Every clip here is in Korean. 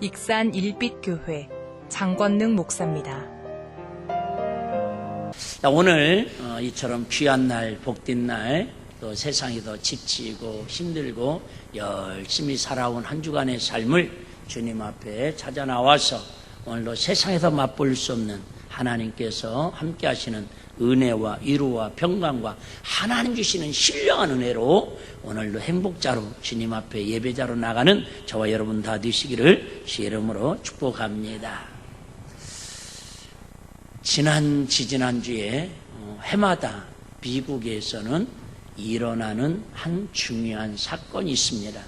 익산 일빛교회 장권능 목사입니다. 오늘 이처럼 귀한 날, 복된 날, 또 세상이 더 지치고 힘들고 열심히 살아온 한 주간의 삶을 주님 앞에 찾아 나와서 오늘도 세상에서 맛볼 수 없는 하나님께서 함께 하시는 은혜와 위로와 평강과 하나님 주시는 신령한 은혜로 오늘도 행복자로 주님 앞에 예배자로 나가는 저와 여러분 다 되시기를 주의 이름으로 축복합니다. 지지난주에 해마다 미국에서는 일어나는 한 중요한 사건이 있습니다.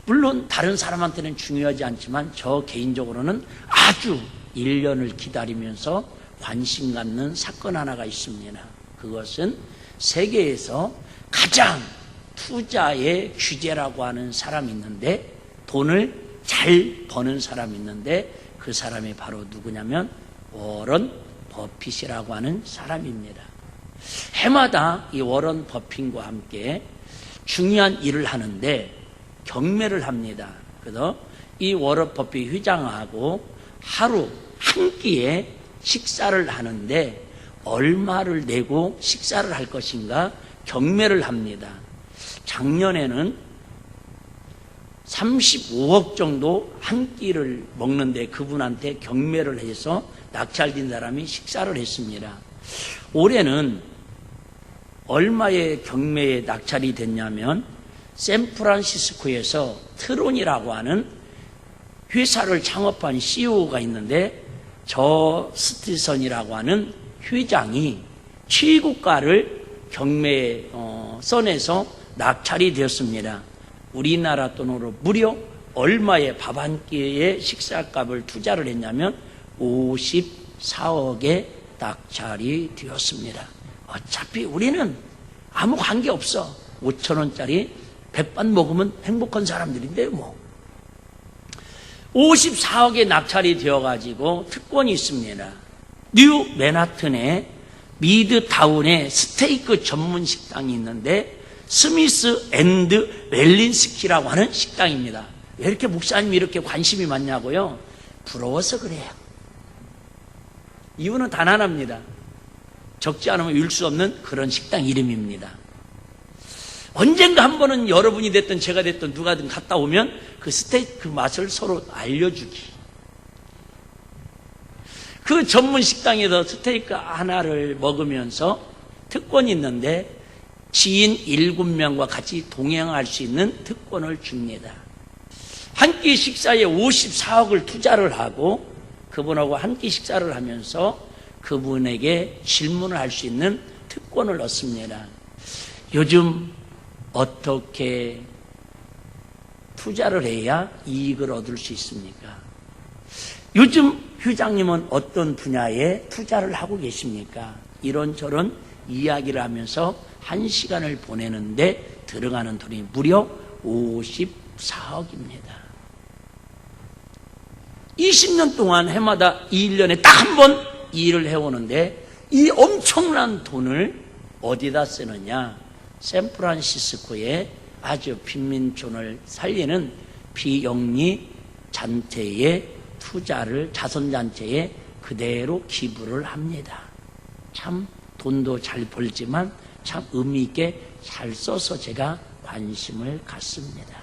물론 다른 사람한테는 중요하지 않지만 저 개인적으로는 아주 1년을 기다리면서 관심 갖는 사건 하나가 있습니다. 그것은 세계에서 가장 투자의 규제라고 하는 사람이 있는데, 돈을 잘 버는 사람이 있는데 그 사람이 바로 누구냐면 워런 버핏이라고 하는 사람입니다. 해마다 이 워런 버핏과 함께 중요한 일을 하는데 경매를 합니다. 그래서 이 워런 버핏 회장하고 하루 한 끼에 식사를 하는데 얼마를 내고 식사를 할 것인가 경매를 합니다. 작년에는 35억 정도 한 끼를 먹는데 그분한테 경매를 해서 낙찰된 사람이 식사를 했습니다. 올해는 얼마의 경매에 낙찰이 됐냐면 샌프란시스코에서 트론이라고 하는 회사를 창업한 CEO가 있는데 저 스티선이라고 하는 회장이 최고가를 경매에 써내서 낙찰이 되었습니다. 우리나라 돈으로 무려 얼마의 밥 한 끼의 식사값을 투자를 했냐면 54억에 낙찰이 되었습니다. 어차피 우리는 아무 관계 없어. 5,000원짜리 백반 먹으면 행복한 사람들인데요, 뭐. 54억에 낙찰이 되어가지고 특권이 있습니다. 뉴 맨하튼에 미드타운에 스테이크 전문 식당이 있는데 스미스 앤드 웰린스키라고 하는 식당입니다. 왜 이렇게 목사님이 이렇게 관심이 많냐고요? 부러워서 그래요. 이유는 단 하나입니다. 적지 않으면 일 수 없는 그런 식당 이름입니다. 언젠가 한 번은 여러분이 됐든 제가 됐든 누가든 갔다 오면 그 스테이크 맛을 서로 알려주기. 그 전문 식당에서 스테이크 하나를 먹으면서 특권이 있는데 지인 7명과 같이 동행할 수 있는 특권을 줍니다. 한 끼 식사에 54억을 투자를 하고 그분하고 한 끼 식사를 하면서 그분에게 질문을 할 수 있는 특권을 얻습니다. 요즘 어떻게 투자를 해야 이익을 얻을 수 있습니까? 요즘 회장님은 어떤 분야에 투자를 하고 계십니까? 이런저런 이야기를 하면서 1시간을 보내는데 들어가는 돈이 무려 54억입니다. 20년 동안 해마다 1년에 딱 한 번 일을 해오는데 이 엄청난 돈을 어디다 쓰느냐? 샌프란시스코에 아주 빈민촌을 살리는 비영리 단체에 투자를, 자선단체에 그대로 기부를 합니다. 참 돈도 잘 벌지만 참 의미 있게 잘 써서 제가 관심을 갖습니다.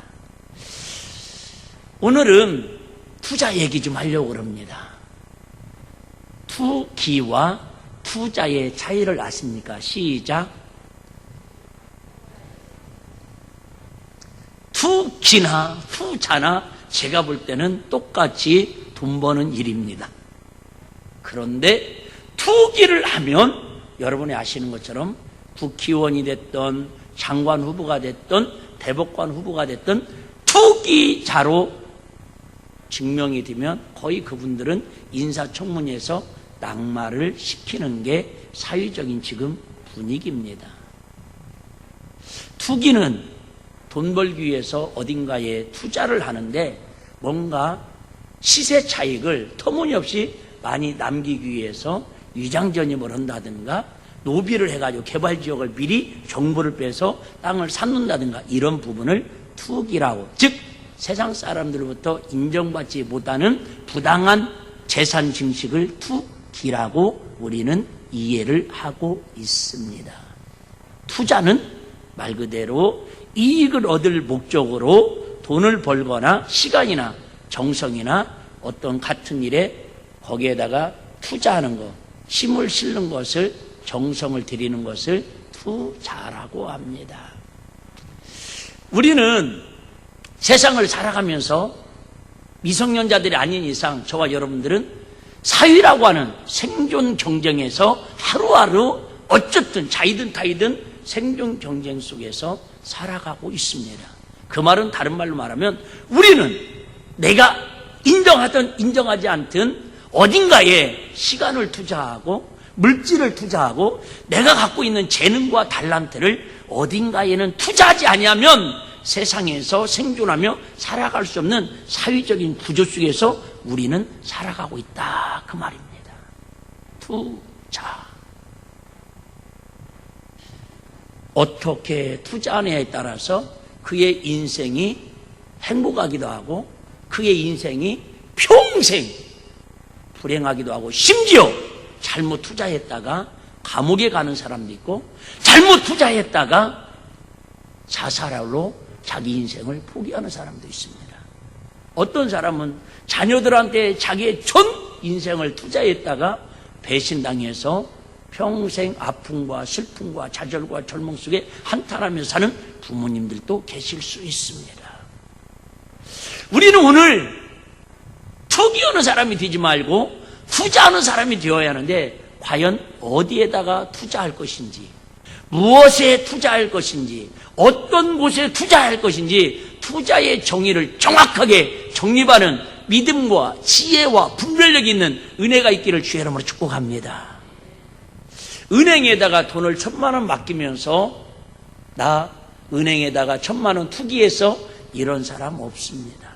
오늘은 투자 얘기 좀 하려고 합니다. 투기와 투자의 차이를 아십니까? 시작. 투기나 투자나 제가 볼 때는 똑같이 돈 버는 일입니다. 그런데 투기를 하면 여러분이 아시는 것처럼 국회의원이 됐던 장관 후보가 됐던 대법관 후보가 됐던 투기자로 증명이 되면 거의 그분들은 인사청문회에서 낙마를 시키는 게 사회적인 지금 분위기입니다. 투기는 돈 벌기 위해서 어딘가에 투자를 하는데 뭔가 시세 차익을 터무니없이 많이 남기기 위해서 위장전입을 한다든가 노비를 해가지고 개발지역을 미리 정보를 빼서 땅을 샀는다든가 이런 부분을 투기라고, 즉 세상 사람들로부터 인정받지 못하는 부당한 재산 증식을 투기라고 우리는 이해를 하고 있습니다. 투자는 말 그대로 이익을 얻을 목적으로 돈을 벌거나 시간이나 정성이나 어떤 같은 일에 거기에다가 투자하는 것, 힘을 실는 것을, 정성을 들이는 것을 투자라고 합니다. 우리는 세상을 살아가면서 미성년자들이 아닌 이상 저와 여러분들은 사회라고 하는 생존 경쟁에서 하루하루 어쨌든 자이든 타이든 생존 경쟁 속에서 살아가고 있습니다. 그 말은 다른 말로 말하면 우리는 내가 인정하든 인정하지 않든 어딘가에 시간을 투자하고 물질을 투자하고 내가 갖고 있는 재능과 달란트를 어딘가에는 투자하지 아니하면 세상에서 생존하며 살아갈 수 없는 사회적인 구조 속에서 우리는 살아가고 있다, 그 말입니다. 투자. 어떻게 투자하느냐에 따라서 그의 인생이 행복하기도 하고 그의 인생이 평생 불행하기도 하고 심지어 잘못 투자했다가 감옥에 가는 사람도 있고 잘못 투자했다가 자살로 자기 인생을 포기하는 사람도 있습니다. 어떤 사람은 자녀들한테 자기의 전 인생을 투자했다가 배신당해서 평생 아픔과 슬픔과 좌절과 절망 속에 한탄하며 사는 부모님들도 계실 수 있습니다. 우리는 오늘 투기하는 사람이 되지 말고 투자하는 사람이 되어야 하는데 과연 어디에다가 투자할 것인지, 무엇에 투자할 것인지, 어떤 곳에 투자할 것인지 투자의 정의를 정확하게 정립하는 믿음과 지혜와 분별력이 있는 은혜가 있기를 주의 이름으로 축복합니다. 은행에다가 돈을 1,000만 원 맡기면서 나 은행에다가 1,000만 원 투기해서 이런 사람 없습니다.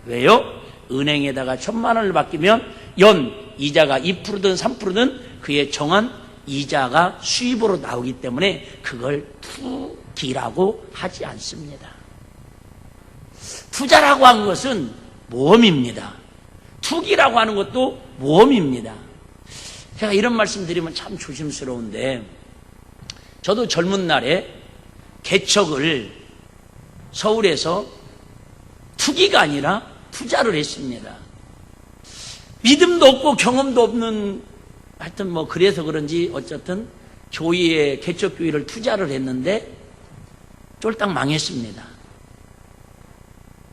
왜요? 은행에다가 1,000만 원을 맡기면 연 이자가 2%든 3%든 그의 정한 이자가 수입으로 나오기 때문에 그걸 투기라고 하지 않습니다. 투자라고 하는 것은 모험입니다. 투기라고 하는 것도 모험입니다. 제가 이런 말씀 드리면 참 조심스러운데 저도 젊은 날에 개척을 서울에서 투기가 아니라 투자를 했습니다. 믿음도 없고 경험도 없는 하여튼 뭐 그래서 그런지 어쨌든 교회에 개척교회를 투자를 했는데 쫄딱 망했습니다.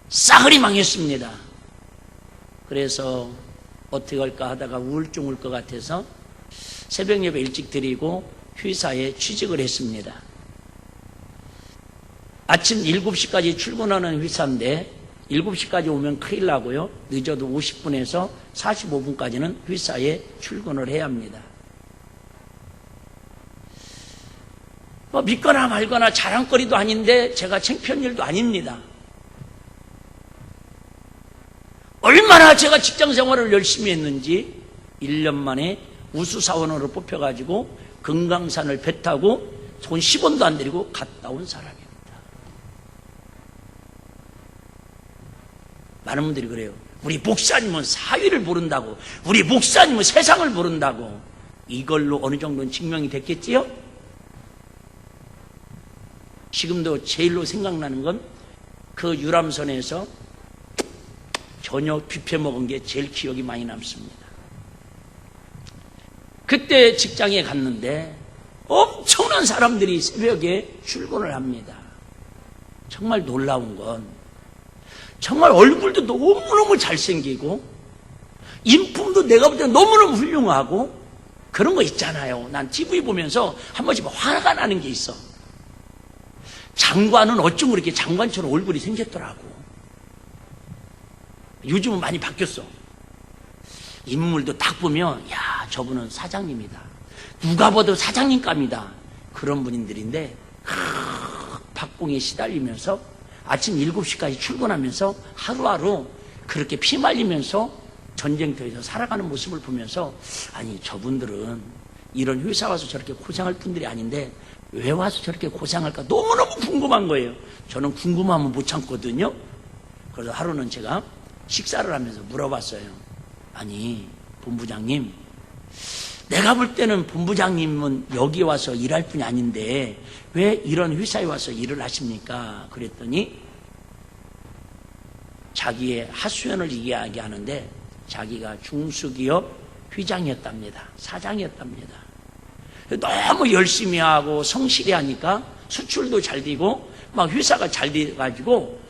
싸그리 망했습니다. 그래서 어떻게 할까 하다가 우울증 올 것 같아서 새벽 예배 일찍 드리고 회사에 취직을 했습니다. 아침 7시까지 출근하는 회사인데 7시까지 오면 큰일 나고요. 늦어도 50분에서 45분까지는 회사에 출근을 해야 합니다. 뭐 믿거나 말거나 자랑거리도 아닌데 제가 창피한 일도 아닙니다. 얼마나 제가 직장생활을 열심히 했는지 1년 만에 우수사원으로 뽑혀가지고 금강산을 배 타고 돈 10원도 안 들이고 갔다 온 사람입니다. 많은 분들이 그래요. 우리 목사님은 사회를 모른다고, 우리 목사님은 세상을 모른다고. 이걸로 어느 정도는 증명이 됐겠지요? 지금도 제일로 생각나는 건 그 유람선에서 저녁 뷔페 먹은 게 제일 기억이 많이 남습니다. 그때 직장에 갔는데 엄청난 사람들이 새벽에 출근을 합니다. 정말 놀라운 건 정말 얼굴도 너무너무 잘생기고 인품도 내가 볼 때는 너무너무 훌륭하고 그런 거 있잖아요. 난 TV 보면서 한 번씩 화가 나는 게 있어. 장관은 어쩜 그렇게 장관처럼 얼굴이 생겼더라고. 요즘은 많이 바뀌었어. 인물도 딱 보면 야 저분은 사장님이다. 누가 봐도 사장님감이다. 그런 분들인데 박봉에 시달리면서 아침 7시까지 출근하면서 하루하루 그렇게 피 말리면서 전쟁터에서 살아가는 모습을 보면서 아니 저분들은 이런 회사 와서 저렇게 고생할 분들이 아닌데 왜 와서 저렇게 고생할까 너무너무 궁금한 거예요. 저는 궁금하면 못 참거든요. 그래서 하루는 제가 식사를 하면서 물어봤어요. 아니, 본부장님, 내가 볼 때는 본부장님은 여기 와서 일할 분이 아닌데 왜 이런 회사에 와서 일을 하십니까? 그랬더니 자기의 하소연을 이야기하는데 자기가 중소기업 회장이었답니다. 사장이었답니다. 너무 열심히 하고 성실히 하니까 수출도 잘 되고 막 회사가 잘 돼가지고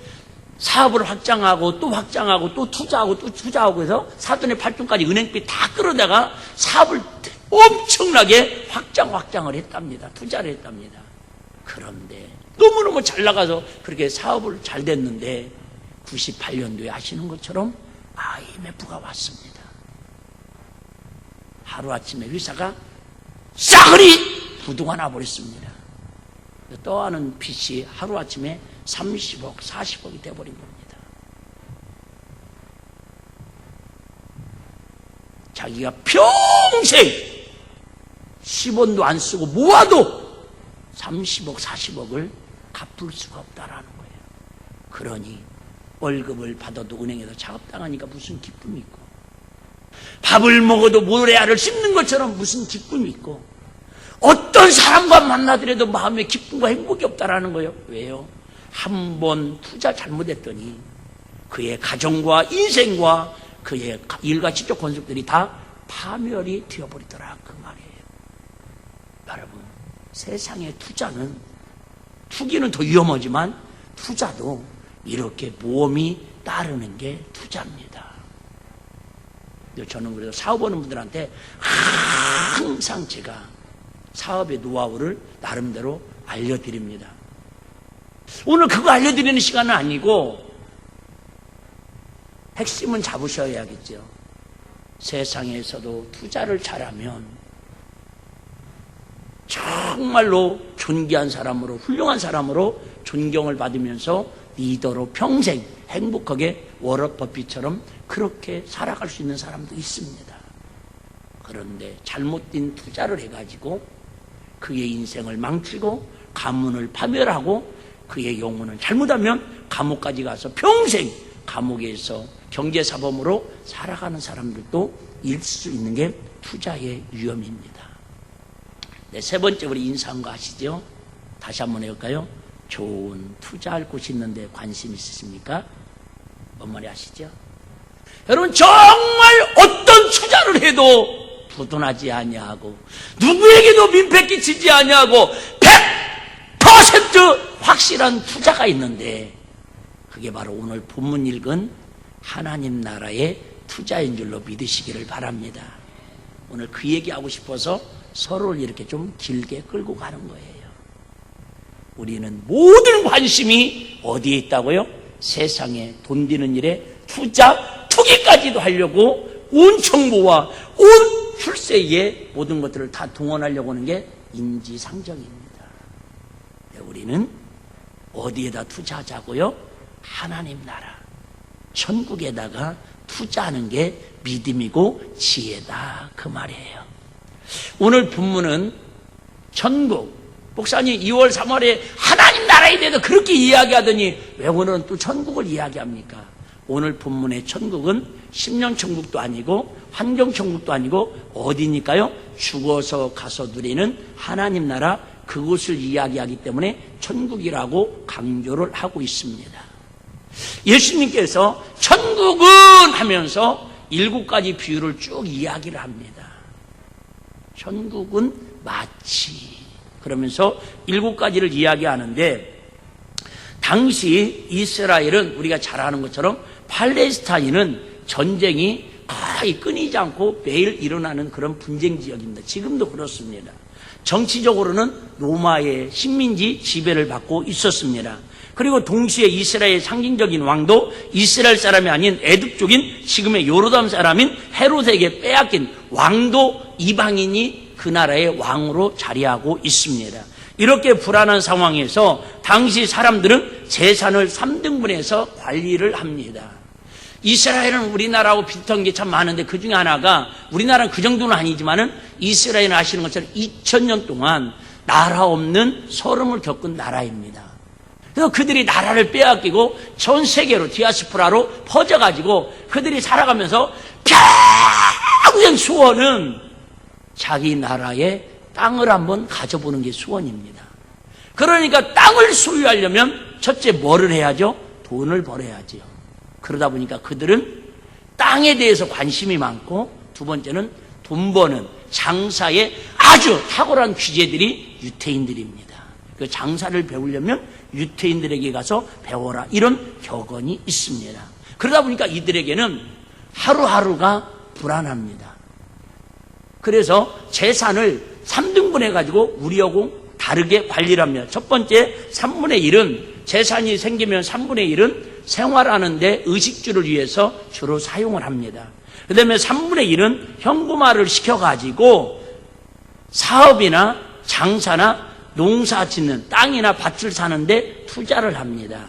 사업을 확장하고 또 확장하고 또 투자하고 또 투자하고 해서 사돈의 팔촌까지 은행비 다 끌어다가 사업을 엄청나게 확장을 했답니다. 투자를 했답니다. 그런데 너무너무 잘 나가서 그렇게 사업을 잘 됐는데 98년도에 아시는 것처럼 IMF가 왔습니다. 하루아침에 회사가 싸그리 부도가 나버렸습니다. 떠하는 빚이 하루아침에 30억, 40억이 돼버린 겁니다. 자기가 평생 10원도 안 쓰고 모아도 30억, 40억을 갚을 수가 없다라는 거예요. 그러니 월급을 받아도 은행에서 작업당하니까 무슨 기쁨이 있고, 밥을 먹어도 모래알을 씹는 것처럼 무슨 기쁨이 있고, 어떤 사람과 만나더라도 마음에 기쁨과 행복이 없다라는 거예요. 왜요? 한 번 투자 잘못했더니 그의 가정과 인생과 그의 일가 직접 권속들이 다 파멸이 되어버리더라, 그 말이에요. 여러분, 세상의 투자는, 투기는 더 위험하지만 투자도 이렇게 모험이 따르는 게 투자입니다. 저는 그래서 사업하는 분들한테 항상 제가 사업의 노하우를 나름대로 알려드립니다. 오늘 그거 알려드리는 시간은 아니고 핵심은 잡으셔야겠죠. 세상에서도 투자를 잘하면 정말로 존귀한 사람으로, 훌륭한 사람으로 존경을 받으면서 리더로 평생 행복하게 워런 버핏처럼 그렇게 살아갈 수 있는 사람도 있습니다. 그런데 잘못된 투자를 해가지고 그의 인생을 망치고 가문을 파멸하고 그의 영혼은 잘못하면 감옥까지 가서 평생 감옥에서 경제사범으로 살아가는 사람들도 있을 수 있는 게 투자의 위험입니다. 네, 세 번째 우리 인사한 거 아시죠? 다시 한번 해볼까요? 좋은 투자할 곳이 있는데 관심 있으십니까? 뭔 말이 아시죠? 여러분, 정말 어떤 투자를 해도 부도나지 아니하고 누구에게도 민폐 끼치지 아니하고 100% 확실한 투자가 있는데 그게 바로 오늘 본문 읽은 하나님 나라의 투자인 줄로 믿으시기를 바랍니다. 오늘 그 얘기하고 싶어서 서로를 이렇게 좀 길게 끌고 가는 거예요. 우리는 모든 관심이 어디에 있다고요? 세상에 돈 되는 일에 투기까지도 하려고 온 정보와 온 출세에 모든 것들을 다 동원하려고 하는 게 인지상정입니다. 우리는 어디에다 투자하자고요? 하나님 나라, 천국에다가 투자하는 게 믿음이고 지혜다, 그 말이에요. 오늘 본문은 천국, 목사님 2월 3월에 하나님 나라에 대해서 그렇게 이야기하더니 왜 오늘은 또 천국을 이야기합니까? 오늘 본문의 천국은 십년천국도 아니고 환경천국도 아니고 어디니까요? 죽어서 가서 누리는 하나님 나라, 그곳을 이야기하기 때문에 천국이라고 강조를 하고 있습니다. 예수님께서 천국은 하면서 7가지 비유를 쭉 이야기를 합니다. 천국은 마치, 그러면서 7가지를 이야기하는데, 당시 이스라엘은 우리가 잘 아는 것처럼 팔레스타인은 전쟁이 거의 끊이지 않고 매일 일어나는 그런 분쟁 지역입니다. 지금도 그렇습니다. 정치적으로는 로마의 식민지 지배를 받고 있었습니다. 그리고 동시에 이스라엘의 상징적인 왕도 이스라엘 사람이 아닌 애굽 쪽인 지금의 요르단 사람인 헤롯에게 빼앗긴 왕도 이방인이 그 나라의 왕으로 자리하고 있습니다. 이렇게 불안한 상황에서 당시 사람들은 재산을 3등분해서 관리를 합니다. 이스라엘은 우리나라하고 비슷한 게 참 많은데 그 중에 하나가, 우리나라는 그 정도는 아니지만은 이스라엘은 아시는 것처럼 2000년 동안 나라 없는 서름을 겪은 나라입니다. 그래서 그들이 나라를 빼앗기고 전 세계로 디아스포라로 퍼져가지고 그들이 살아가면서 평생 소원은 자기 나라의 땅을 한번 가져보는 게 소원입니다. 그러니까 땅을 소유하려면 첫째 뭐를 해야죠? 돈을 벌어야지요. 그러다 보니까 그들은 땅에 대해서 관심이 많고 두 번째는 돈 버는 장사에 아주 탁월한 귀재들이 유태인들입니다. 그 장사를 배우려면 유태인들에게 가서 배워라, 이런 격언이 있습니다. 그러다 보니까 이들에게는 하루하루가 불안합니다. 그래서 재산을 3등분 해가지고 우리하고 다르게 관리를 합니다. 첫 번째 3분의 1은 재산이 생기면 3분의 1은 생활하는데 의식주를 위해서 주로 사용을 합니다. 그 다음에 3분의 1은 현금화를 시켜가지고 사업이나 장사나 농사 짓는 땅이나 밭을 사는데 투자를 합니다.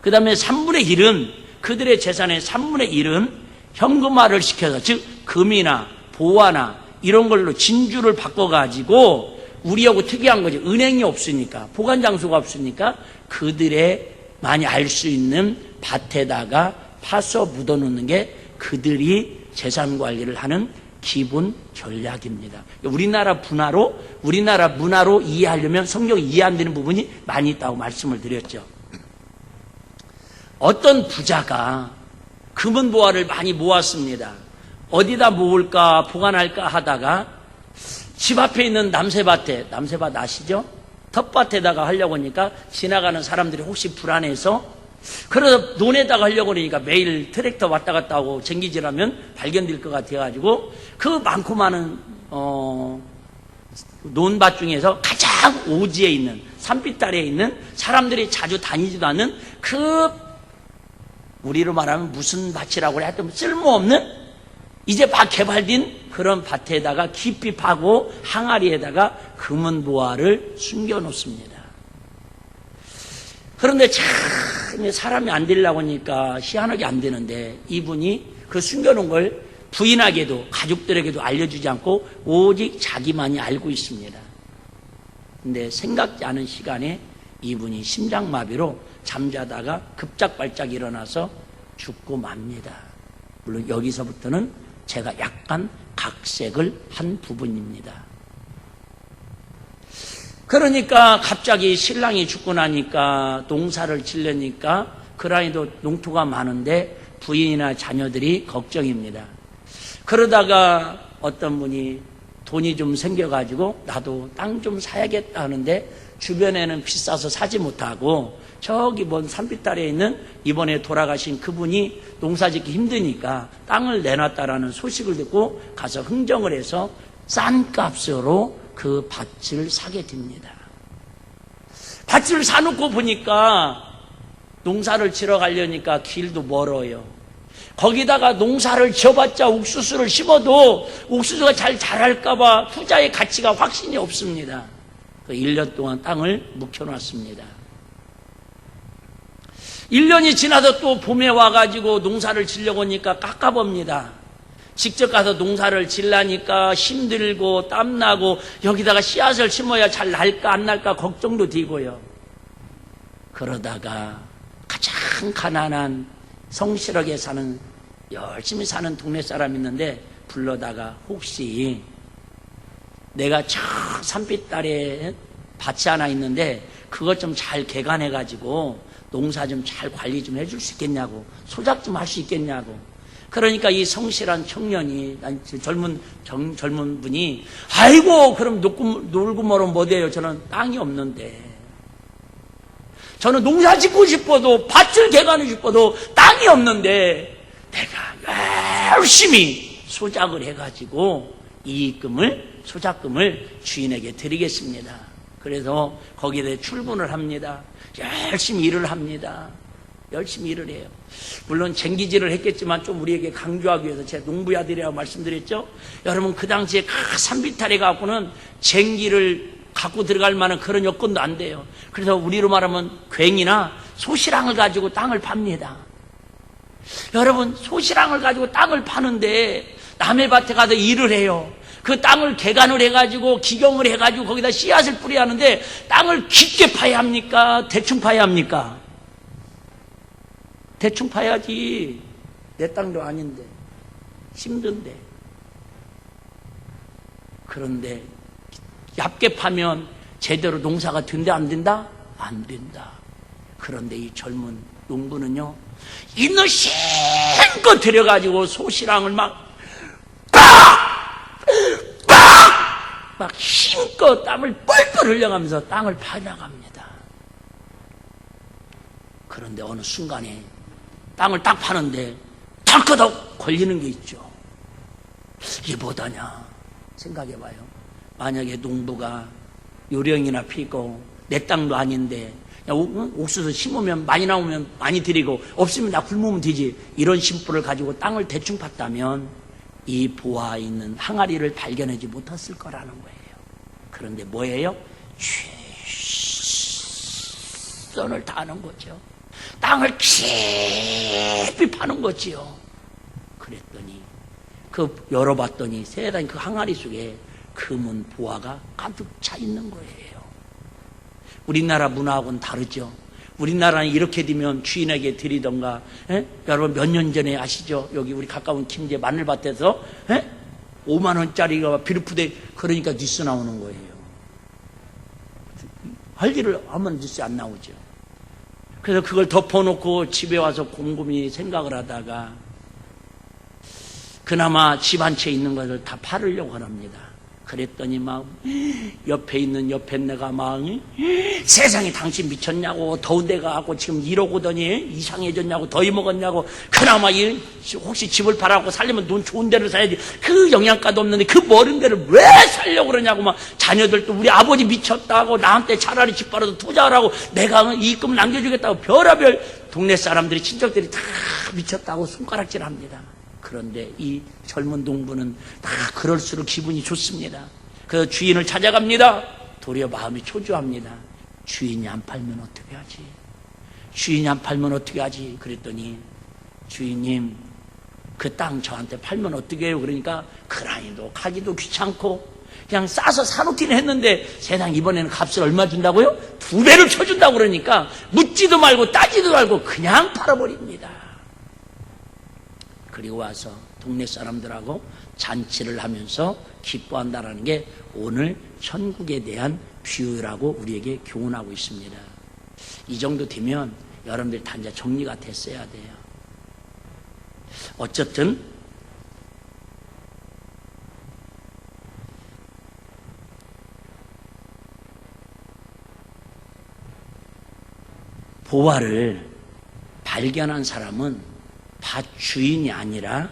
그 다음에 3분의 1은 그들의 재산의 3분의 1은 현금화를 시켜서, 즉 금이나 보화나 이런 걸로 진주를 바꿔가지고, 우리하고 특이한 거죠. 은행이 없으니까, 보관장소가 없으니까 그들의 많이 알 수 있는 밭에다가 파서 묻어놓는 게 그들이 재산 관리를 하는 기본 전략입니다. 우리나라 문화로 이해하려면 성경이 이해 안 되는 부분이 많이 있다고 말씀을 드렸죠. 어떤 부자가 금은 보화를 많이 모았습니다. 어디다 모을까 보관할까 하다가 집 앞에 있는 남새밭 아시죠? 텃밭에다가 하려고 하니까 지나가는 사람들이 혹시 불안해서, 그래서 논에다가 하려고 하니까 매일 트랙터 왔다 갔다 하고 쟁기질하면 발견될 것 같아가지고 그 많고 많은 논밭 중에서 가장 오지에 있는 산빛다리에 있는 사람들이 자주 다니지도 않는 그, 우리로 말하면 무슨 밭이라고 해야 좀 쓸모없는, 이제 막 개발된 그런 밭에다가 깊이 파고 항아리에다가 금은 보화를 숨겨놓습니다. 그런데 참 사람이 안 되려고 하니까 희한하게 안 되는데, 이분이 그 숨겨놓은 걸 부인에게도 가족들에게도 알려주지 않고 오직 자기만이 알고 있습니다. 근데 생각지 않은 시간에 이분이 심장마비로 잠자다가 급작발작 일어나서 죽고 맙니다. 물론 여기서부터는 제가 약간 각색을 한 부분입니다. 그러니까 갑자기 신랑이 죽고 나니까 농사를 지려니까 그라이도 농토가 많은데 부인이나 자녀들이 걱정입니다. 그러다가 어떤 분이 돈이 좀 생겨가지고 나도 땅 좀 사야겠다 하는데 주변에는 비싸서 사지 못하고 저기 먼 산빛다리에 있는 이번에 돌아가신 그분이 농사짓기 힘드니까 땅을 내놨다라는 소식을 듣고 가서 흥정을 해서 싼 값으로 그 밭을 사게 됩니다. 밭을 사놓고 보니까 농사를 지러 가려니까 길도 멀어요. 거기다가 농사를 지어봤자 옥수수를 심어도 옥수수가 잘 자랄까봐 투자의 가치가 확신이 없습니다. 그 1년 동안 땅을 묵혀놨습니다. 1년이 지나서 또 봄에 와가지고 농사를 지려고 하니까 깝깝합니다. 직접 가서 농사를 지려니까 힘들고 땀나고 여기다가 씨앗을 심어야 잘 날까 안 날까 걱정도 되고요. 그러다가 가장 가난한 성실하게 사는, 열심히 사는 동네 사람이 있는데 불러다가 혹시 내가 저 산빛 아래 밭이 하나 있는데 그것 좀 잘 개간해가지고 농사 좀 잘 관리 좀 해줄 수 있겠냐고, 소작 좀 할 수 있겠냐고. 그러니까 이 성실한 청년이, 젊은 분이, 아이고 그럼 놀고 뭐면 뭐돼요. 저는 땅이 없는데, 저는 농사 짓고 싶어도 밭을 개간하고 싶어도 땅이 없는데 내가 열심히 소작을 해가지고 이익금을, 소작금을 주인에게 드리겠습니다. 그래서 거기에 출근을 합니다. 열심히 일을 합니다. 열심히 일을 해요. 물론 쟁기질을 했겠지만 좀 우리에게 강조하기 위해서 제가 농부야들이라고 말씀드렸죠. 여러분 그 당시에 산비탈에 갖고는 쟁기를 갖고 들어갈 만한 그런 여건도 안 돼요. 그래서 우리로 말하면 괭이나 소시랑을 가지고 땅을 팝니다. 여러분 소시랑을 가지고 땅을 파는데 남의 밭에 가서 일을 해요. 그 땅을 개간을 해가지고 기경을 해가지고 거기다 씨앗을 뿌려야 하는데 땅을 깊게 파야 합니까? 대충 파야 합니까? 대충 파야지. 내 땅도 아닌데 힘든데. 그런데 얇게 파면 제대로 농사가 된다 안 된다? 안 된다. 그런데 이 젊은 농부는요, 있는 힘껏 들여가지고 소시랑을 막 힘껏 땀을 뻘뻘 흘려가면서 땅을 파나갑니다. 그런데 어느 순간에 땅을 딱 파는데 덜커덕 걸리는 게 있죠. 이게 뭐다냐 생각해봐요. 만약에 농부가 요령이나 피고 내 땅도 아닌데 옥수수 심으면 많이 나오면 많이 드리고 없으면 나 굶으면 되지, 이런 심부를 가지고 땅을 대충 팠다면 이 보아 있는 항아리를 발견하지 못했을 거라는 거예요. 그런데 뭐예요? 최선을 다하는 거죠. 땅을 깊이 파는 거지요. 그랬더니 열어봤더니 세상에 그 항아리 속에 금은 보아가 가득 차 있는 거예요. 우리나라 문화하고는 다르죠. 우리나라는 이렇게 되면 주인에게 드리던가, 여러분 몇 년 전에 아시죠? 여기 우리 가까운 김제 마늘밭에서 5만 원짜리가 비루프대, 그러니까 뉴스 나오는 거예요. 할 일을 하면 뉴스 안 나오죠. 그래서 그걸 덮어놓고 집에 와서 곰곰이 생각을 하다가 그나마 집 한 채 있는 것을 다 팔으려고 합니다. 그랬더니 막 옆에 내가 막 세상에 당신 미쳤냐고, 더운 데가 하고 지금 이러고더니 이상해졌냐고, 더위 먹었냐고, 그나마 혹시 집을 팔아갖고 살려면 돈 좋은 데를 사야지, 그 영양가도 없는데 그 멀은 데를 왜 살려고 그러냐고, 막 자녀들도 우리 아버지 미쳤다고 나한테 차라리 집 팔아서 투자하라고, 내가 이익금 남겨주겠다고 별의별 동네 사람들이, 친척들이 다 미쳤다고 손가락질합니다. 그런데 이 젊은 농부는 다 그럴수록 기분이 좋습니다. 그 주인을 찾아갑니다. 도리어 마음이 초조합니다. 주인이 안 팔면 어떻게 하지? 주인이 안 팔면 어떻게 하지? 그랬더니 주인님, 그 땅 저한테 팔면 어떻게 해요? 그러니까 그라니도 가기도 귀찮고 그냥 싸서 사놓기는 했는데 세상 이번에는 값을 얼마 준다고요? 2배를 쳐준다고 그러니까 묻지도 말고 따지도 말고 그냥 팔아버립니다. 그리고 와서 동네 사람들하고 잔치를 하면서 기뻐한다라는 게 오늘 천국에 대한 비유라고 우리에게 교훈하고 있습니다. 이 정도 되면 여러분들 다 이제 정리가 됐어야 돼요. 어쨌든 보화를 발견한 사람은 밭 주인이 아니라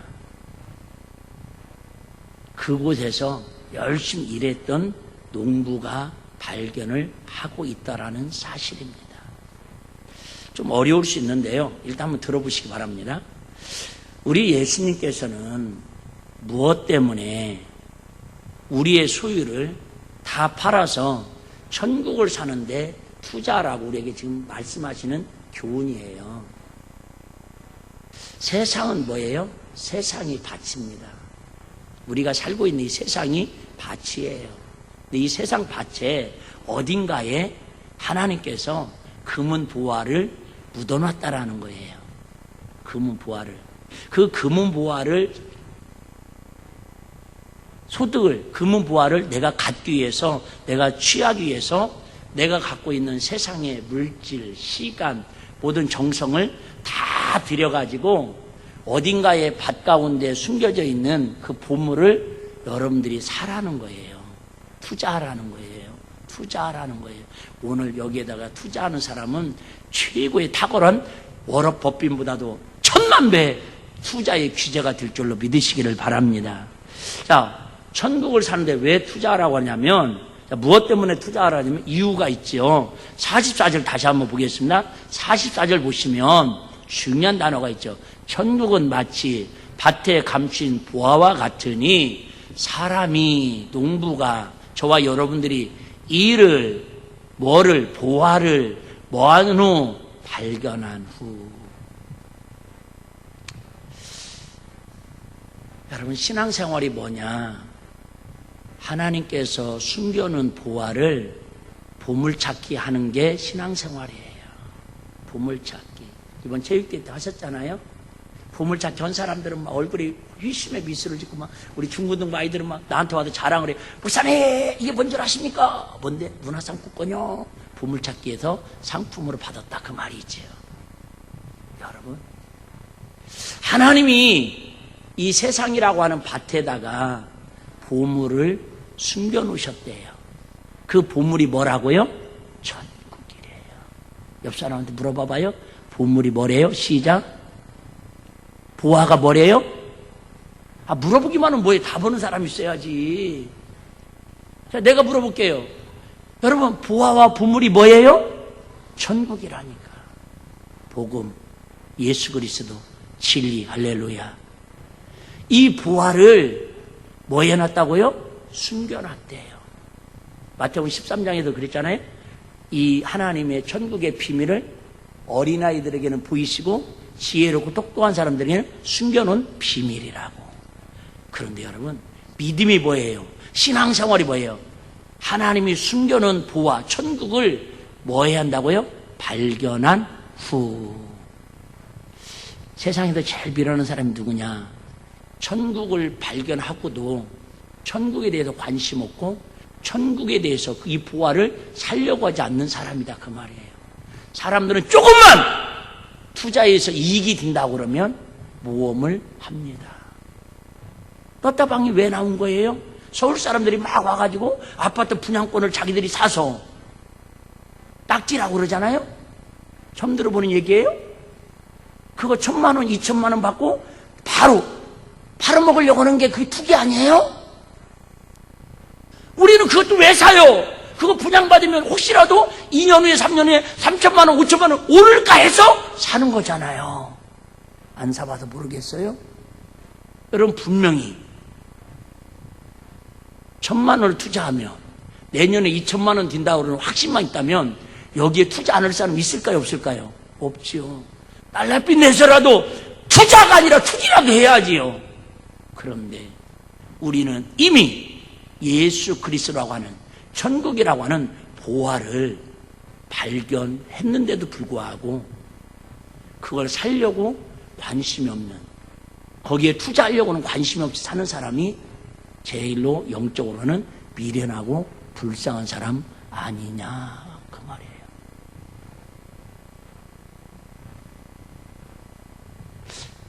그곳에서 열심히 일했던 농부가 발견을 하고 있다라는 사실입니다. 좀 어려울 수 있는데요. 일단 한번 들어보시기 바랍니다. 우리 예수님께서는 무엇 때문에 우리의 소유를 다 팔아서 천국을 사는데 투자라고 우리에게 지금 말씀하시는 교훈이에요. 세상은 뭐예요? 세상이 밭입니다. 우리가 살고 있는 이 세상이 밭이에요. 근데 이 세상 밭에 어딘가에 하나님께서 금은 보화를 묻어놨다라는 거예요. 금은 보화를. 그 금은 보화를 소득을, 금은 보화를 내가 갖기 위해서, 내가 취하기 위해서 내가 갖고 있는 세상의 물질, 시간, 모든 정성을 다 들여가지고 어딘가에 밭 가운데 숨겨져 있는 그 보물을 여러분들이 사라는 거예요. 투자하라는 거예요. 투자하라는 거예요. 오늘 여기에다가 투자하는 사람은 최고의 탁월한 워런 버핏보다도 1000만 배 투자의 귀재가 될 줄로 믿으시기를 바랍니다. 자, 천국을 사는데 왜 투자하라고 하냐면, 무엇 때문에 투자하라냐면 이유가 있죠. 44절 다시 한번 보겠습니다. 44절 보시면 중요한 단어가 있죠. 천국은 마치 밭에 감춘 보화와 같으니 사람이, 농부가, 저와 여러분들이 이를, 뭐를, 보화를 뭐한 후, 발견한 후. 여러분, 신앙생활이 뭐냐? 하나님께서 숨겨놓은 보화를 보물찾기 하는 게 신앙생활이에요. 보물찾기. 이번 체육대회 때 하셨잖아요. 보물찾기 한 사람들은 막 얼굴이 휘심에 미소를 짓고 막 우리 중고등 아이들은 막 나한테 와서 자랑을 해. 목사님 이게 뭔 줄 아십니까? 뭔데? 문화상품권이요. 보물찾기에서 상품으로 받았다 그 말이지요. 여러분, 하나님이 이 세상이라고 하는 밭에다가 보물을 숨겨 놓으셨대요. 그 보물이 뭐라고요? 천국이래요. 옆 사람한테 물어봐봐요. 보물이 뭐래요? 시작. 보화가 뭐래요? 물어보기만 하면 뭐예요? 다 보는 사람이 있어야지. 자, 내가 물어볼게요. 여러분, 보화와 보물이 뭐예요? 천국이라니까. 복음, 예수 그리스도, 진리, 할렐루야. 이 보화를 뭐 해놨다고요? 숨겨놨대요. 마태복음 13장에도 그랬잖아요. 이 하나님의 천국의 비밀을 어린아이들에게는 보이시고 지혜롭고 똑똑한 사람들에게는 숨겨놓은 비밀이라고. 그런데 여러분, 믿음이 뭐예요? 신앙생활이 뭐예요? 하나님이 숨겨놓은 보화, 천국을 뭐 해야 한다고요? 발견한 후. 세상에서 제일 빌어하는 사람이 누구냐? 천국을 발견하고도 천국에 대해서 관심 없고 천국에 대해서 이 보화를 살려고 하지 않는 사람이다 그 말이에요. 사람들은 조금만 투자해서 이익이 된다고 그러면 모험을 합니다. 떴다방이 왜 나온 거예요? 서울 사람들이 막 와가지고 아파트 분양권을 자기들이 사서 딱지라고 그러잖아요. 처음 들어보는 얘기예요? 그거 1,000만 원, 2,000만 원 받고 바로 팔아먹으려고 하는 게 그게 투기 아니에요? 우리는 그것도 왜 사요? 그거 분양받으면 혹시라도 2년 후에 3년 후에 3,000만 원, 5,000만 원 오를까 해서 사는 거잖아요. 안 사봐서 모르겠어요? 여러분, 분명히 1,000만 원을 투자하면 내년에 2,000만 원 든다고 그러는 확신만 있다면 여기에 투자 안 할 사람 있을까요? 없을까요? 없지요. 달랏빛 내서라도 투자가 아니라 투기라도 해야지요. 그런데 우리는 이미 예수 그리스도라고 하는 천국이라고 하는 보화를 발견했는데도 불구하고 그걸 살려고 관심이 없는, 거기에 투자하려고는 관심이 없이 사는 사람이 제일로 영적으로는 미련하고 불쌍한 사람 아니냐 그 말이에요.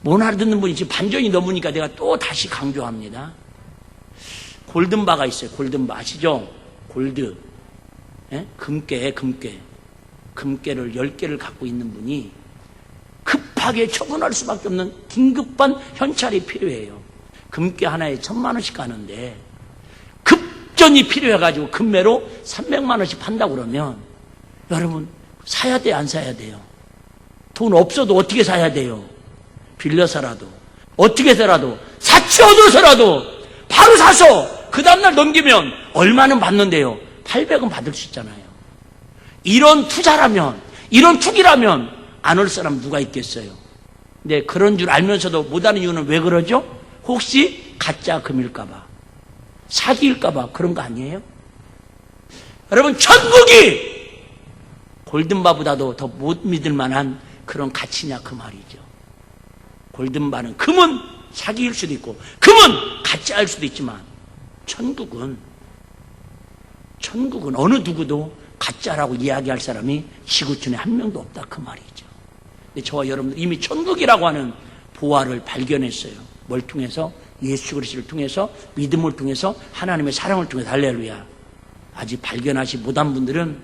못 알아듣는 분이 지금 반전이 넘으니까 내가 또 다시 강조합니다. 골든바가 있어요. 골든바 아시죠? 골드, 예? 금괴. 금괴를 10개를 갖고 있는 분이 급하게 처분할 수밖에 없는 긴급한 현찰이 필요해요. 금괴 하나에 1,000만 원씩 가는데 급전이 필요해가지고 금매로 300만 원씩 판다고 그러면 여러분 사야 돼요? 안 사야 돼요? 돈 없어도 어떻게 사야 돼요? 빌려서라도 어떻게 해서라도 사치 얻어서라도 바로 사서 그 다음날 넘기면 얼마는 받는데요? 800은 받을 수 있잖아요. 이런 투자라면, 이런 투기라면 안 올 사람 누가 있겠어요? 근데 그런 줄 알면서도 못하는 이유는 왜 그러죠? 혹시 가짜 금일까봐, 사기일까봐 그런 거 아니에요? 여러분, 천국이 골든바보다도 더 못 믿을 만한 그런 가치냐 그 말이죠. 골든바는 금은 사기일 수도 있고 금은 가짜일 수도 있지만 천국은 어느 누구도 가짜라고 이야기할 사람이 지구촌에 한 명도 없다 그 말이죠. 근데 저와 여러분들 이미 천국이라고 하는 보화를 발견했어요. 뭘 통해서? 예수 그리스도를 통해서, 믿음을 통해서, 하나님의 사랑을 통해서. 할렐루야. 아직 발견하지 못한 분들은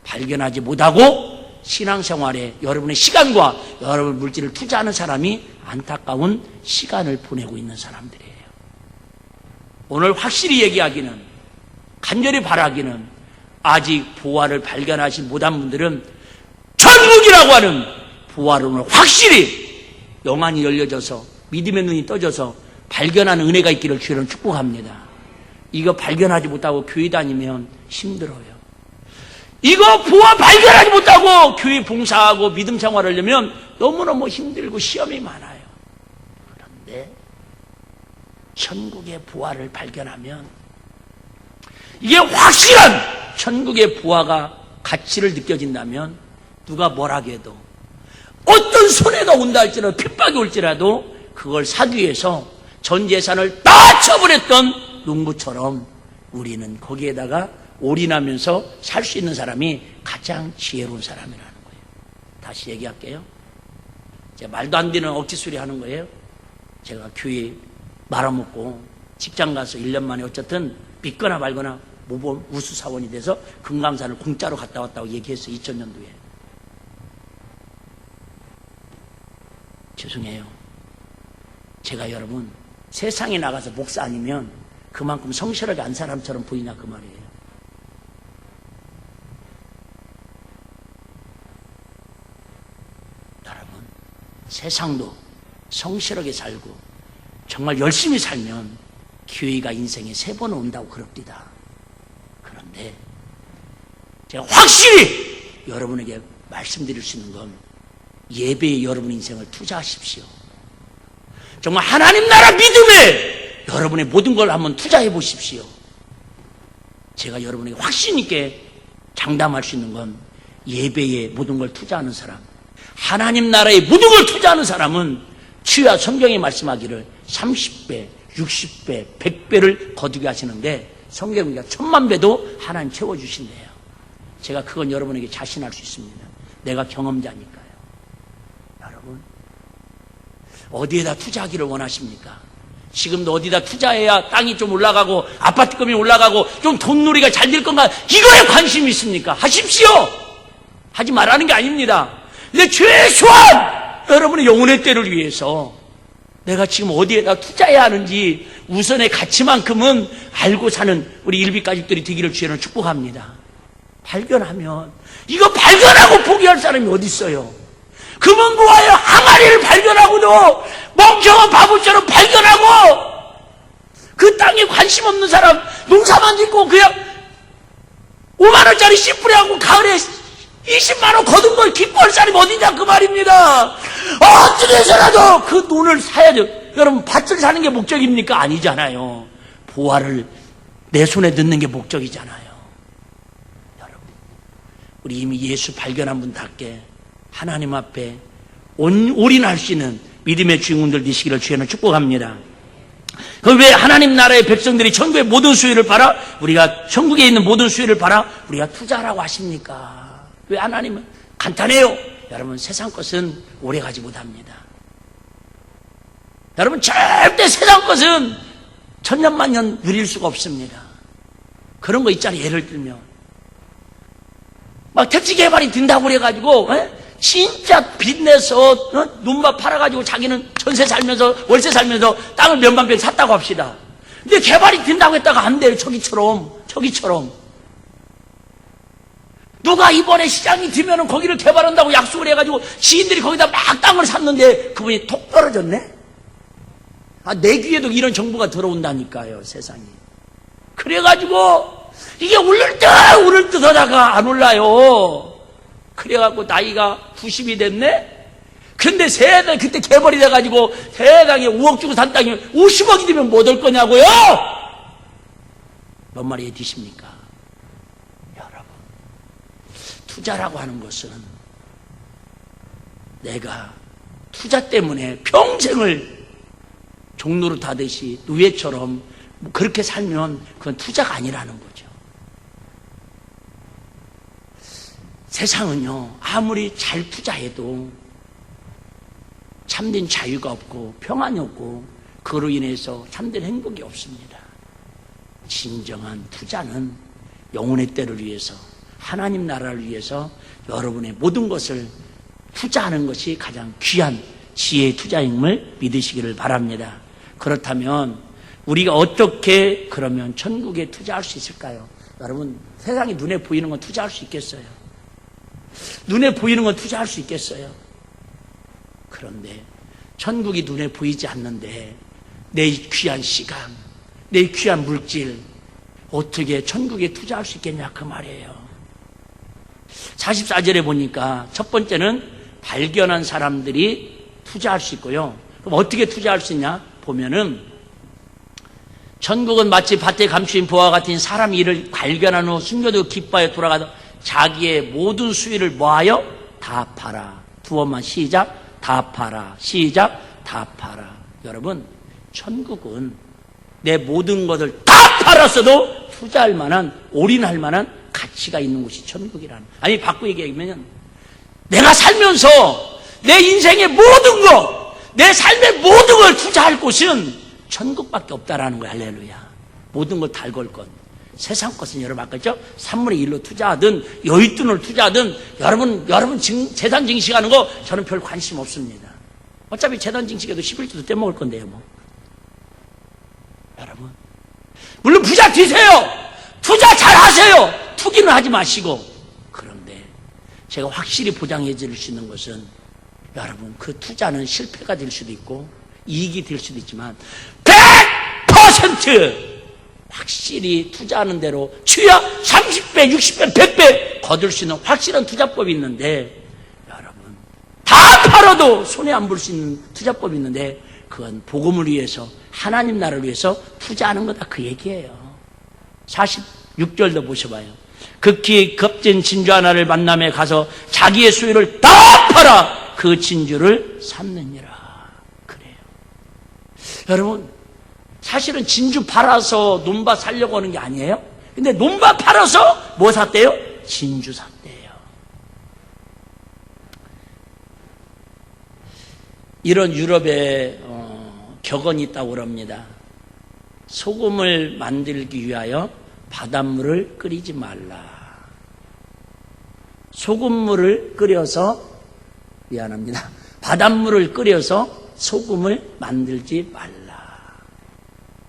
발견하지 못하고 신앙생활에 여러분의 시간과 여러분 물질을 투자하는 사람이 안타까운 시간을 보내고 있는 사람들이에요. 오늘 확실히 얘기하기는, 간절히 바라기는, 아직 보화를 발견하지 못한 분들은 천국이라고 하는 보화를 오늘 확실히 영안이 열려져서 믿음의 눈이 떠져서 발견하는 은혜가 있기를 주여는 축복합니다. 이거 발견하지 못하고 교회 다니면 힘들어요. 이거 보화 발견하지 못하고 교회 봉사하고 믿음 생활하려면 너무너무 힘들고 시험이 많아요. 그런데 천국의 보화를 발견하면 이게 확실한 천국의 부활과 가치를 느껴진다면 누가 뭐라고 해도 어떤 손해가 온다 할지라도 핍박이 올지라도 그걸 사기 위해서 전 재산을 다 처분했던 농부처럼 우리는 거기에다가 올인하면서 살 수 있는 사람이 가장 지혜로운 사람이라는 거예요. 다시 얘기할게요. 제가 말도 안 되는 억지소리 하는 거예요. 제가 교회 말아먹고 직장 가서 1년 만에 어쨌든 믿거나 말거나 모범 우수사원이 돼서 금강산을 공짜로 갔다 왔다고 얘기했어요. 2000년도에. 죄송해요. 제가 여러분 세상에 나가서 목사 아니면 그만큼 성실하게 안 사람처럼 보이냐 그 말이에요. 여러분 세상도 성실하게 살고 정말 열심히 살면 기회가 인생에 3번 온다고 그럽니다. 그런데 제가 확실히 여러분에게 말씀드릴 수 있는 건 예배에 여러분 인생을 투자하십시오. 정말 하나님 나라 믿음에 여러분의 모든 걸 한번 투자해 보십시오. 제가 여러분에게 확신 있게 장담할 수 있는 건 예배에 모든 걸 투자하는 사람, 하나님 나라에 모든 걸 투자하는 사람은 주야 성경이 말씀하기를 30배, 60배, 100배를 거두게 하시는데 성경이 1000만배도 하나님 채워주신대요. 제가 그건 여러분에게 자신할 수 있습니다. 내가 경험자니까요. 여러분 어디에다 투자하기를 원하십니까? 지금도 어디다 투자해야 땅이 좀 올라가고 아파트금이 올라가고 좀 돈놀이가 잘 될 건가 이거에 관심이 있습니까? 하십시오. 하지 말라는 게 아닙니다. 근데 최소한 여러분의 영혼의 때를 위해서 내가 지금 어디에다 투자해야 하는지 우선의 가치만큼은 알고 사는 우리 일비 가족들이 되기를 주여는 축복합니다. 발견하면 이거 발견하고 포기할 사람이 어디 있어요? 그만 보아요. 항아리를 발견하고도 멍청한 바보처럼 발견하고 그 땅에 관심 없는 사람 농사만 짓고 그냥 5만 원짜리 씨 뿌리하고 가을에 20만 원 거둔 걸 기뻐할 사람이 어디냐 그 말입니다. 어떻게 해서라도 그 돈을 사야죠. 여러분 밭을 사는 게 목적입니까? 아니잖아요. 보화를 내 손에 넣는 게 목적이잖아요. 여러분 우리 이미 예수 발견한 분답게 하나님 앞에 올인할 수 있는 믿음의 주인공들 되시기를 주여는 축복합니다. 왜 하나님 나라의 백성들이 천국의 모든 수혜를 받아 우리가 천국에 있는 모든 수혜를 받아 우리가 투자하라고 하십니까? 왜 하나님은 간단해요. 여러분 세상 것은 오래가지 못합니다. 여러분 절대 세상 것은 천년만년 누릴 수가 없습니다. 그런 거 있잖아요. 예를 들면 막 택지 개발이 된다고 그래가지고 진짜 빚내서 눈밭 팔아가지고 자기는 전세 살면서 월세 살면서 땅을 몇만 평 샀다고 합시다. 근데 개발이 된다고 했다가 안 돼요. 저기처럼 누가 이번에 시장이 되면은 거기를 개발한다고 약속을 해가지고 지인들이 거기다 막 땅을 샀는데 그분이 톡 떨어졌네? 내 귀에도 이런 정보가 들어온다니까요, 세상이. 그래가지고 이게 오를 듯 하다가 안 올라요. 그래갖고 나이가 90이 됐네? 근데 세상에 그때 개발이 돼가지고 세상에 5억 주고 산 땅이 50억이 되면 못 올 거냐고요? 뭔 말이 드십니까? 여러분, 투자라고 하는 것은 내가 투자 때문에 평생을 종로로 타듯이 노예처럼 그렇게 살면 그건 투자가 아니라는 거죠. 세상은요, 아무리 잘 투자해도 참된 자유가 없고 평안이 없고 그로 인해서 참된 행복이 없습니다. 진정한 투자는 영혼의 때를 위해서 하나님 나라를 위해서 여러분의 모든 것을 투자하는 것이 가장 귀한 지혜의 투자임을 믿으시기를 바랍니다. 그렇다면 우리가 어떻게 그러면 천국에 투자할 수 있을까요? 여러분 세상이 눈에 보이는 건 투자할 수 있겠어요? 눈에 보이는 건 투자할 수 있겠어요? 그런데 천국이 눈에 보이지 않는데 내 귀한 시간, 내 귀한 물질 어떻게 천국에 투자할 수 있겠냐 그 말이에요. 44절에 보니까 첫 번째는 발견한 사람들이 투자할 수 있고요. 그럼 어떻게 투자할 수 있냐 보면은 천국은 마치 밭에 감추인 부와 같은 사람 일을 발견한 후 숨겨두고 기뻐하여 돌아가서 자기의 모든 수익을 뭐하여? 다 팔아. 두 번만 시작. 다 팔아. 시작. 다 팔아. 여러분, 천국은 내 모든 것을 다 팔았어도 투자할 만한, 올인할 만한 가치가 있는 곳이 천국이라는. 아니, 바꾸게 얘기하면 내가 살면서 내 인생의 모든 것, 내 삶의 모든 걸 투자할 곳은 천국밖에 없다라는 거야. 할렐루야. 모든 걸 다 걸 것. 세상 것은 여러분 아까 했죠? 3분의 1로 투자하든 여윳돈을 투자하든 여러분 재산 증식하는 거 저는 별 관심 없습니다. 어차피 재산 증식해도 11조도 떼먹을 건데요. 뭐. 여러분, 물론 부자 되세요. 투자 잘 하세요. 투기는 하지 마시고. 그런데 제가 확실히 보장해 줄 수 있는 것은 여러분, 그 투자는 실패가 될 수도 있고 이익이 될 수도 있지만 100% 확실히 투자하는 대로 추야 30배, 60배, 100배 거둘 수 있는 확실한 투자법이 있는데 여러분, 다 팔아도 손해 안 볼 수 있는 투자법이 있는데 그건 복음을 위해서, 하나님 나라를 위해서 투자하는 거다, 그 얘기예요. 46절도 보셔봐요. 극히 값진 진주 하나를 만남에 가서 자기의 소유를 다 팔아 그 진주를 삼느니라. 그래요. 여러분, 사실은 진주 팔아서 논밭 살려고 하는 게 아니에요? 근데 논밭 팔아서 뭐 샀대요? 진주 샀대요. 이런 유럽에 격언이 있다고 그럽니다. 소금을 만들기 위하여 바닷물을 끓이지 말라. 소금물을 끓여서, 미안합니다, 바닷물을 끓여서 소금을 만들지 말라.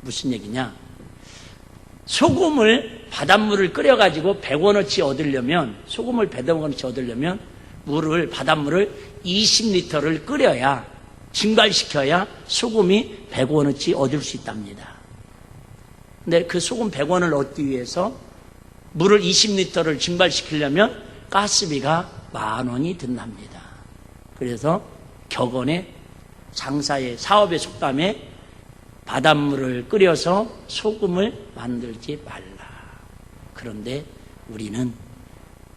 무슨 얘기냐? 소금을, 바닷물을 끓여가지고 100원어치 얻으려면, 소금을 100원어치 얻으려면 바닷물을 20리터를 끓여야, 증발시켜야 소금이 100원어치 얻을 수 있답니다. 근데 그 소금 100원을 얻기 위해서 물을 20리터를 증발시키려면 가스비가 10,000원이 든답니다. 그래서 격언의 장사의 사업의 속담에 바닷물을 끓여서 소금을 만들지 말라. 그런데 우리는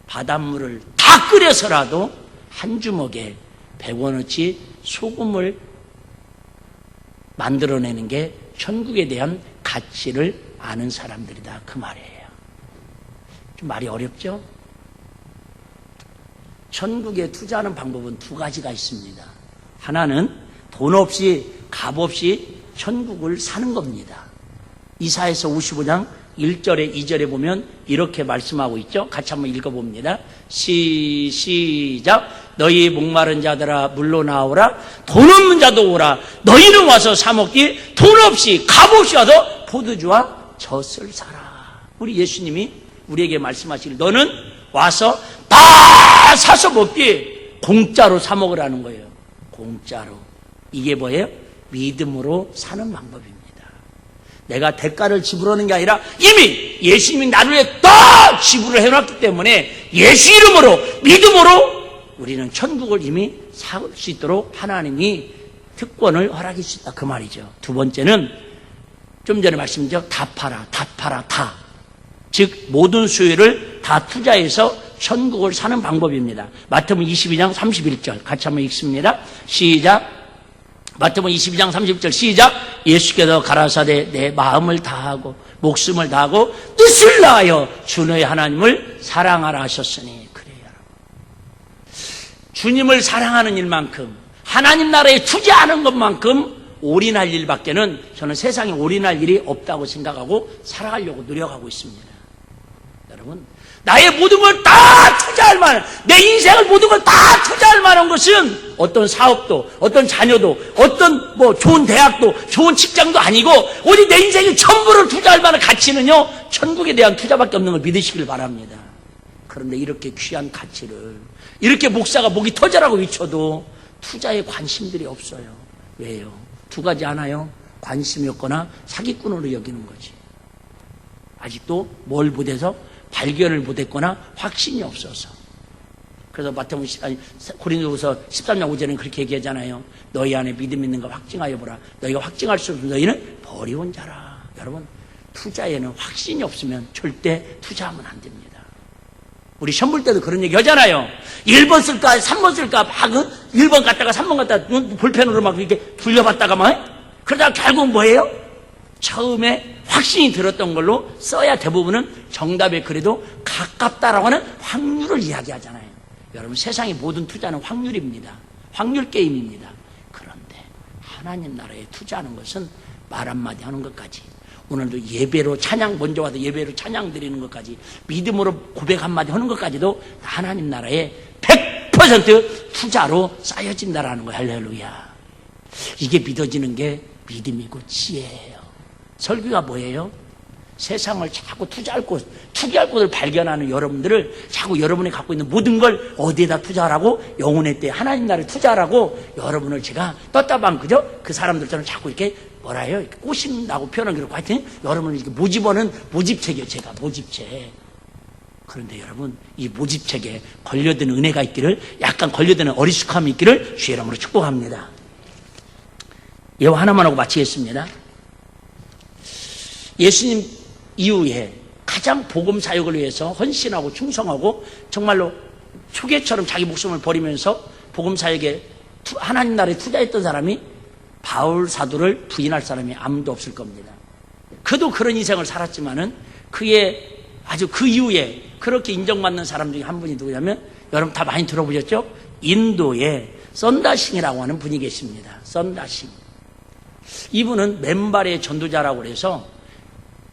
바닷물을 다 끓여서라도 한 주먹에 100원어치 소금을 만들어내는 게 천국에 대한 가치를 아는 사람들이다, 그 말이에요. 좀 말이 어렵죠? 천국에 투자하는 방법은 두 가지가 있습니다. 하나는 돈 없이, 값 없이 천국을 사는 겁니다. 이사야서 55장 1절에 2절에 보면 이렇게 말씀하고 있죠. 같이 한번 읽어봅니다. 시작. 너희 목마른 자들아 물로 나오라. 돈 없는 자도 오라. 너희는 와서 사 먹기. 돈 없이, 값 없이 와서 포도주와 젖을 사라. 우리 예수님이 우리에게 말씀하시길, 너는 와서 다 사서 먹기. 공짜로 사 먹으라는 거예요. 공짜로. 이게 뭐예요? 믿음으로 사는 방법입니다. 내가 대가를 지불하는 게 아니라 이미 예수님이 나를 위해 다 지불을 해놨기 때문에 예수 이름으로, 믿음으로 우리는 천국을 이미 살 수 있도록 하나님이 특권을 허락할 수 있다, 그 말이죠. 두 번째는 좀 전에 말씀드렸죠. 다 팔아, 다 팔아, 다. 즉 모든 수요를 다 투자해서 천국을 사는 방법입니다. 마태복음 22장 31절 같이 한번 읽습니다. 시작. 마태복음 22장 30절 시작. 예수께서 가라사대 내 마음을 다하고 목숨을 다하고 뜻을 다하여 주 너의 하나님을 사랑하라 하셨으니. 그래요, 여러분. 주님을 사랑하는 일만큼, 하나님 나라에 투자하는 것만큼 올인할 일밖에는 저는 세상에 올인할 일이 없다고 생각하고 살아가려고 노력하고 있습니다. 여러분, 나의 모든 걸 다 투자할 만한, 내 인생을 모든 걸 다 투자할 만한 것은 어떤 사업도, 어떤 자녀도, 어떤 좋은 대학도, 좋은 직장도 아니고 오직 내 인생의 전부를 투자할 만한 가치는요, 천국에 대한 투자밖에 없는 걸 믿으시길 바랍니다. 그런데 이렇게 귀한 가치를, 이렇게 목사가 목이 터져라고 외쳐도 투자에 관심들이 없어요. 왜요? 두 가지 하나요? 관심이 없거나 사기꾼으로 여기는 거지. 아직도 뭘 못해서 발견을 못했거나 확신이 없어서. 그래서 마태복음 고린도후서 13장 5절에는 그렇게 얘기하잖아요. 너희 안에 믿음 있는 거 확증하여 보라. 너희가 확증할 수 없으면 너희는 버리온 자라. 여러분, 투자에는 확신이 없으면 절대 투자하면 안 됩니다. 우리 시험 볼 때도 그런 얘기 하잖아요. 1번 쓸까 3번 쓸까 막 1번 갔다가 3번 갔다가 볼펜으로 막 이렇게 돌려봤다가 막 그러다가 결국 뭐예요? 처음에 확신이 들었던 걸로 써야 대부분은 정답에 그래도 가깝다라고 하는 확률을 이야기하잖아요. 여러분, 세상의 모든 투자는 확률입니다. 확률 게임입니다. 그런데 하나님 나라에 투자하는 것은 말 한마디 하는 것까지, 오늘도 예배로 찬양 먼저 와서 예배로 찬양 드리는 것까지, 믿음으로 고백 한마디 하는 것까지도 하나님 나라에 100% 투자로 쌓여진다라는 거예요. 할렐루야. 이게 믿어지는 게 믿음이고 지혜예요. 설교가 뭐예요? 세상을 자꾸 투자할 곳을 발견하는 여러분들을 자꾸 여러분이 갖고 있는 모든 걸 어디에다 투자하라고? 영혼의 때 하나님 나라에 투자하라고 여러분을 제가 떴다방 그죠? 그 사람들처럼 자꾸 이렇게 뭐라 해요? 이렇게 꼬신다고 표현은 그렇고 하여튼 여러분을 이렇게 모집하는 모집책이에요. 제가 모집책. 그런데 여러분, 이 모집책에 걸려드는 은혜가 있기를, 약간 걸려드는 어리숙함이 있기를 주의 이름으로 축복합니다. 예화 하나만 하고 마치겠습니다. 예수님 이후에 가장 복음 사역을 위해서 헌신하고 충성하고 정말로 초계처럼 자기 목숨을 버리면서 복음 사역에 하나님 나라에 투자했던 사람이 바울 사도를 부인할 사람이 아무도 없을 겁니다. 그도 그런 인생을 살았지만은 그의 아주 그 이후에 그렇게 인정받는 사람 중에 한 분이 누구냐면, 여러분 다 많이 들어보셨죠? 인도에 썬다싱이라고 하는 분이 계십니다. 썬다싱. 이분은 맨발의 전도자라고 그래서,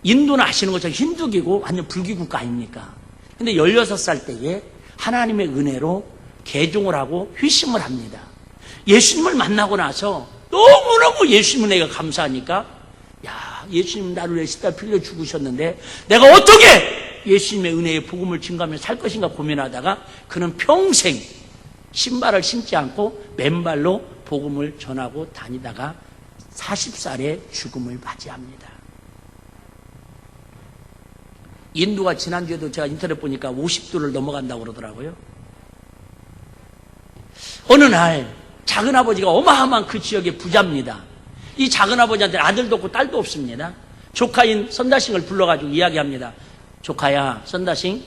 인도는 아시는 것처럼 힌두교고 완전 불교 국가 아닙니까? 근데 16살 때에 하나님의 은혜로 개종을 하고 회심을 합니다. 예수님을 만나고 나서 너무너무 예수님 은혜가 감사하니까, 야, 예수님 나를 위해 십자가 빌려 죽으셨는데 내가 어떻게 예수님의 은혜의 복음을 증거하며 살 것인가 고민하다가 그는 평생 신발을 신지 않고 맨발로 복음을 전하고 다니다가 40살에 죽음을 맞이합니다. 인도가 지난주에도 제가 인터넷 보니까 50도를 넘어간다고 그러더라고요. 어느 날 작은아버지가 어마어마한 그 지역의 부자입니다. 이 작은아버지한테 아들도 없고 딸도 없습니다. 조카인 선다싱을 불러가지고 이야기합니다. 조카야, 선다싱,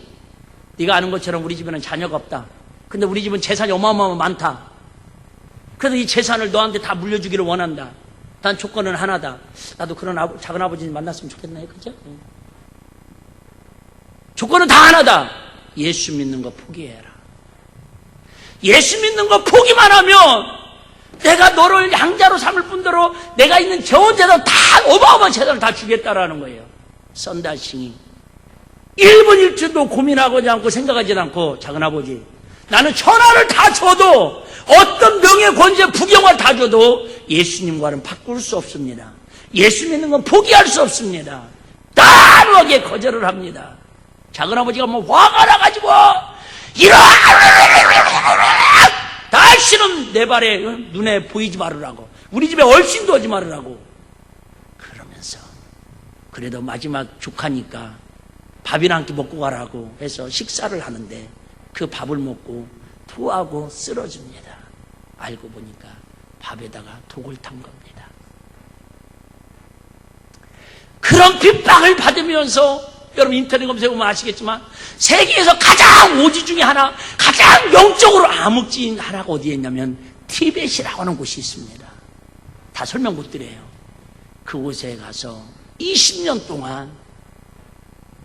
네가 아는 것처럼 우리 집에는 자녀가 없다. 근데 우리 집은 재산이 어마어마하게 많다. 그래서 이 재산을 너한테 다 물려주기를 원한다. 단 조건은 하나다. 나도 그런 작은아버지 만났으면 좋겠네. 그죠? 조건은 다 하나다. 예수 믿는 거 포기해라. 예수 믿는 거 포기만 하면 내가 너를 양자로 삼을 뿐더러 내가 있는 전 재산 다, 어마어마한 재산을 다 주겠다라는 거예요. 썬다싱이 1분 1초도 고민하지 않고 생각하지 않고, 작은아버지, 나는 천하를 다 줘도, 어떤 명예, 권세, 부경을 다 줘도 예수님과는 바꿀 수 없습니다. 예수 믿는 건 포기할 수 없습니다. 단호하게 거절을 합니다. 작은아버지가 뭐 화가 나가지고 다시는 내 발에 눈에 보이지 말으라고, 우리 집에 얼씬도 하지 말으라고 그러면서, 그래도 마지막 조카니까 밥이나 한 끼 먹고 가라고 해서 식사를 하는데 그 밥을 먹고 토하고 쓰러집니다. 알고 보니까 밥에다가 독을 탄 겁니다. 그런 핍박을 받으면서, 여러분 인터넷 검색해보면 아시겠지만 세계에서 가장 오지 중에 하나, 가장 영적으로 암흑지인 하나가 어디에 있냐면 티벳이라고 하는 곳이 있습니다. 다 설명 못 드려요. 그곳에 가서 20년 동안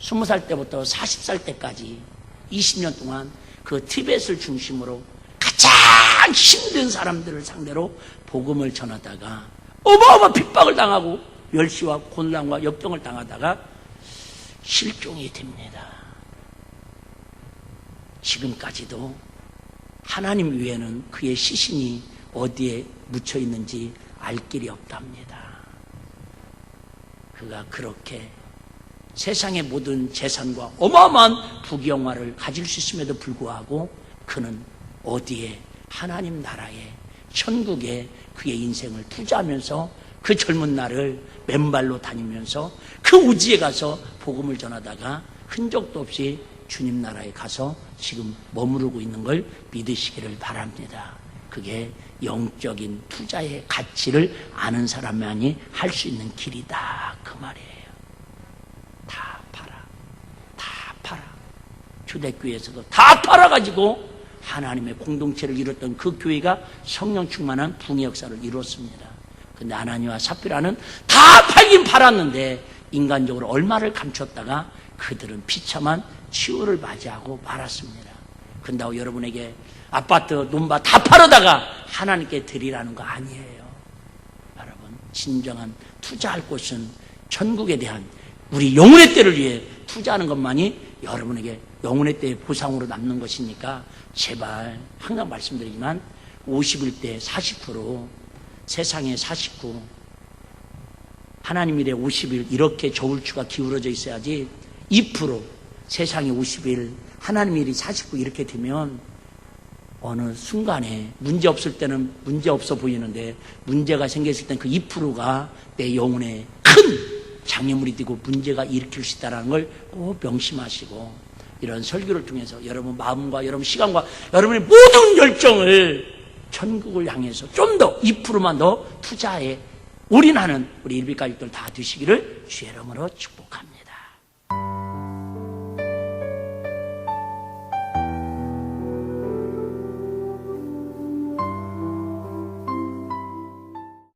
20살 때부터 40살 때까지 20년 동안 그 티벳을 중심으로 가장 힘든 사람들을 상대로 복음을 전하다가 어마어마한 핍박을 당하고 멸시와 곤란과 역경을 당하다가 실종이 됩니다. 지금까지도 하나님 외에는 그의 시신이 어디에 묻혀 있는지 알 길이 없답니다. 그가 그렇게 세상의 모든 재산과 어마어마한 부귀영화를 가질 수 있음에도 불구하고 그는 어디에, 하나님 나라에, 천국에 그의 인생을 투자하면서 그 젊은 날을 맨발로 다니면서 그 우지에 가서 복음을 전하다가 흔적도 없이 주님 나라에 가서 지금 머무르고 있는 걸 믿으시기를 바랍니다. 그게 영적인 투자의 가치를 아는 사람만이 할 수 있는 길이다, 그 말이에요. 초대교회에서도 다 팔아가지고 하나님의 공동체를 이뤘던 그 교회가 성령 충만한 붕의 역사를 이뤘습니다. 근데 아나니와 삽비라는 다 팔긴 팔았는데 인간적으로 얼마를 감췄다가 그들은 비참한 치유를 맞이하고 말았습니다. 근다고 여러분에게 아파트, 논밭 다 팔아다가 하나님께 드리라는 거 아니에요. 여러분, 진정한 투자할 곳은 천국에 대한 우리 영혼의 때를 위해 투자하는 것만이 여러분에게 영혼의 때의 보상으로 남는 것이니까 제발 항상 말씀드리지만 51대 40%, 세상의 49, 하나님 일에 50일 이렇게 저울추가 기울어져 있어야지 2%, 세상이 50일, 하나님 일이 49 이렇게 되면 어느 순간에 문제 없을 때는 문제 없어 보이는데 문제가 생겼을 땐 그 2%가 내 영혼에 큰 장애물이 되고 문제가 일으킬 수 있다는 걸 꼭 명심하시고 이런 설교를 통해서 여러분 마음과 여러분 시간과 여러분의 모든 열정을 천국을 향해서 좀 더 2%만 더 투자해 올인하는 우리 일비가족들 다 되시기를 주의 이름으로 축복합니다.